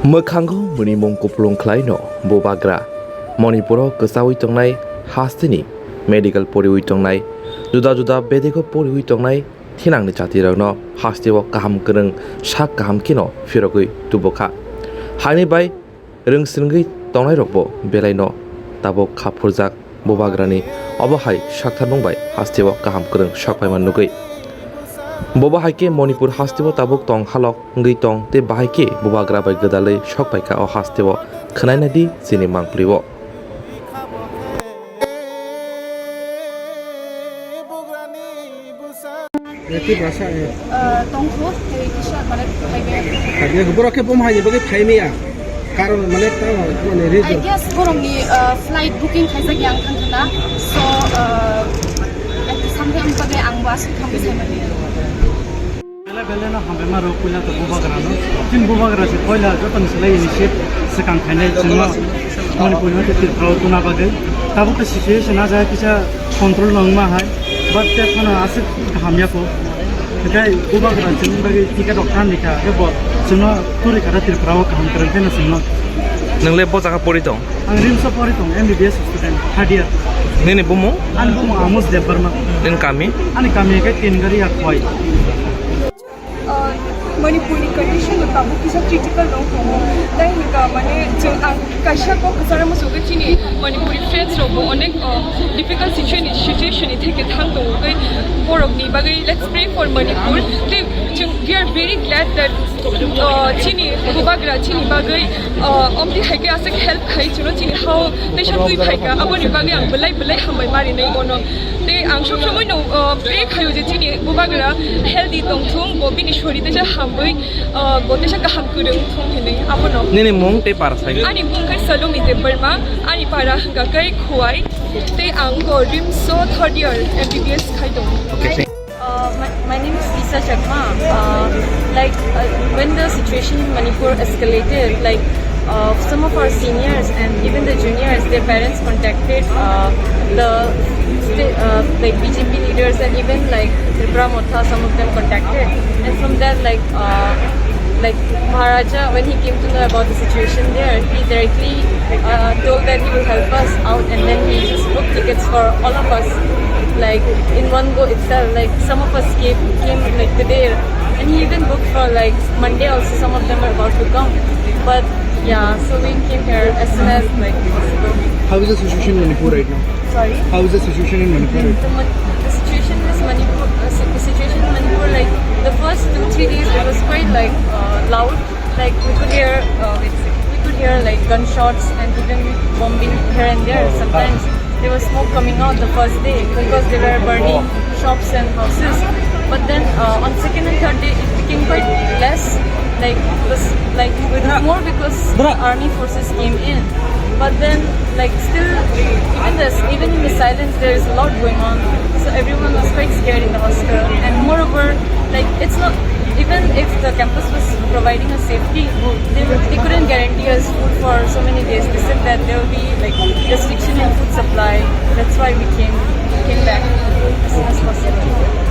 Mokango munimung kuplung klaino Bubagra Manipuro kesawi tongnai hastini medical poriwi tongnai juda bedego poriwi tongnai thinangni chatirokno hastiwo kaham kereng sak kaham kino Phiyogwi Tubukha haini bai rungsrungui tongnai rokbo belaino tabo khapurjak Bubagrani obohai sakthar nongbai hastiwo kaham kereng sakpaiman nugui Bahaikhe Manipur hastiwo tabuk tong halok ngui tong te Bahaikhe Bubagra bai godalei sokpaika o hastiwo khnaina di chini mangpliwo Tiprasa tongkho kisah balik ya gubro ke pom haje bagi phaimia karon mane ta mane reason I guess borongni flight booking khaisa yang thangna so sampai am pagai angwas khambi samani Bela na hambe ma rokula to Bubagra no tin Bubagra se koila jo pan selai initiate sekang khainai chungma Manipurni te Tiprasa tuna bagai tabu ka situation a jaya kisa control nangma hai but te khana asik hamya ko kai Bubagra chung bagai tika doktan dikha ke bo chungna turi kara Tiprasa kaham kereng thena chungma nongle bo jaga pori tong ang rimso pori tong MBBS student third year nene bumo an bumo amos debarma nen kami ani kami ka tin gari akwai Manipurni condition of tabu kisa critical no homo dai hika mane chung ang kasha ko kasara mo suga chini Manipuri friends ro bo onek difficult situation theke thang to gai borok ni bagai let's pray for Manipur we are very glad that chini Bubagra chini bagai omdi haike asak help khai chuno chini how they should do haika aboni bagai ang belai hambai mari nei ono te ang shok shomoi no pray khayo je chini Bubagra healthy tong thung bo bini shori te ja hambai bo te ja kaham kurung thung hene abono nene mong te parasa ani mong kai salumi te barma ani para ga kai khuai te ang go rim so third year MBBS khai dong okay My name is Lisa Chakma. When the situation in Manipur escalated, some of our seniors and even the juniors, their parents contacted the BJP leaders and even Tiprasa, some of them contacted. And from that, Maharaja, when he came to know about the situation there, he directly told that he will help us out, and then he just booked tickets for all of us. In one go itself, some of us came today, and he even booked for Monday also. Some of them are about to come, but yeah, so we came here as soon as possible. How is the situation in Manipur right now? Sorry. How is the situation in Manipur? The situation in Manipur, the first 2-3 days it was quite loud. We could hear gunshots and even bombing here and there. Sometimes there was smoke coming out the first day because they were burning shops and houses. But then on second and third day it became quite less. It was more because the army forces came in. But then still even in the silence there is a lot going on. So everyone was quite scared in the hostel. And moreover, it's not even if the campus was providing us safety, they couldn't guarantee us food for so many days. They said that there will be restriction in food supply. That's why we came back as soon as possible.